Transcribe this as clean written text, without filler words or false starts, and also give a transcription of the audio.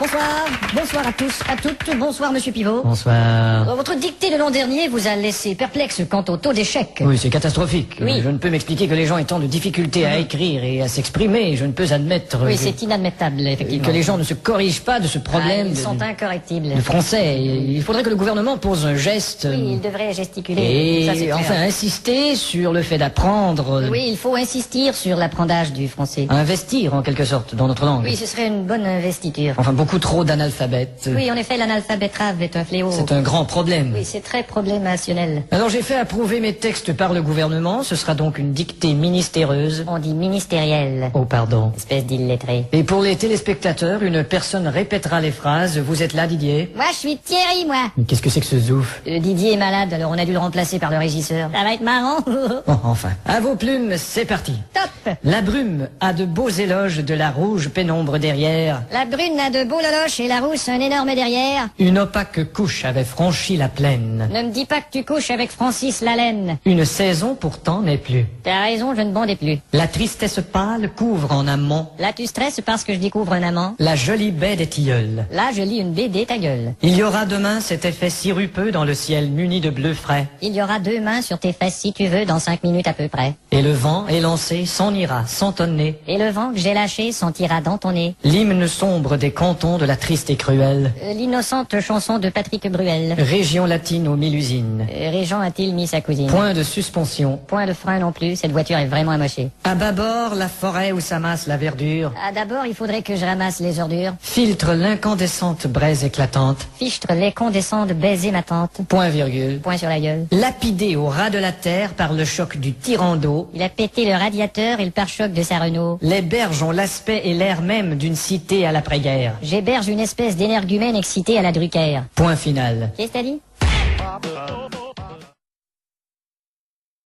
Bonsoir. Bonsoir à tous, à toutes. Bonsoir, monsieur Pivot. Bonsoir. Votre dictée de l'an dernier vous a laissé perplexe quant au taux d'échec. Oui, c'est catastrophique. Oui. Je ne peux m'expliquer que les gens aient tant de difficultés à écrire et à s'exprimer. Je ne peux admettre Oui, c'est inadmettable, effectivement. que les gens ne se corrigent pas de ce problème. Ils sont incorrectibles. Le français. Il faudrait que le gouvernement pose un geste. Oui, il devrait gesticuler. Ça, c'est Et clair. enfin insister sur le fait d'apprendre. Oui, il faut insister sur l'apprentissage du français. Investir en quelque sorte dans notre langue. Oui, ce serait une bonne investiture. Enfin, beaucoup trop d'analphabètes. Oui, en effet, l'analphabétrave est un fléau. C'est un grand problème. Oui, c'est très problémationnel. Alors j'ai fait approuver mes textes par le gouvernement. Ce sera donc une dictée ministéreuse. On dit ministériel. Oh, pardon. Espèce d'illettré. Et pour les téléspectateurs, une personne répétera les phrases. Vous êtes là, Didier? Moi, je suis Thierry, moi. Mais qu'est-ce que c'est que ce zouf? Didier est malade, alors on a dû le remplacer par le régisseur. Ça va être marrant. Bon, enfin. À vos plumes, c'est parti. Top. La brume a de beaux éloges de la rouge pénombre derrière. La brune a de beaux loloches et la rousse un énorme derrière. Une opaque couche avait franchi la plaine. Ne me dis pas que tu couches avec Francis Lalaine. Une saison pourtant n'est plus. T'as raison, je ne bondais plus. La tristesse pâle couvre en amont Là, tu stresses parce que je découvre un amant. la jolie baie des tilleuls. Là, je lis une BD, ta gueule. Il y aura demain cet effet sirupeux dans le ciel muni de bleu frais. Il y aura 2 mains sur tes fesses si tu veux dans 5 minutes à peu près. Et le vent élancé s'en ira sans tonner. Et le vent que j'ai lâché sentira dans ton nez. L'hymne sombre des cantons de la triste et cruelle L'innocente chanson de Patrick Bruel. région latine aux 1000 usines. Régent a-t-il mis sa cousine? Point de suspension. Point de frein non plus, cette voiture est vraiment amochée. À bâbord, la forêt où s'amasse la verdure Ah, d'abord, il faudrait que je ramasse les ordures. filtre l'incandescente braise éclatante. Fichtre les condescends de baiser ma tante. Point virgule. Point sur la gueule. Lapidé au ras de la terre par le choc du tyran d'eau, Il a pété le radiateur et le pare-choc de sa Renault. les berges ont l'aspect et l'air même d'une cité à l'après-guerre. J'héberge une espèce d'énergumène excité à la Drucker. Point final. Qu'est-ce que t'as dit?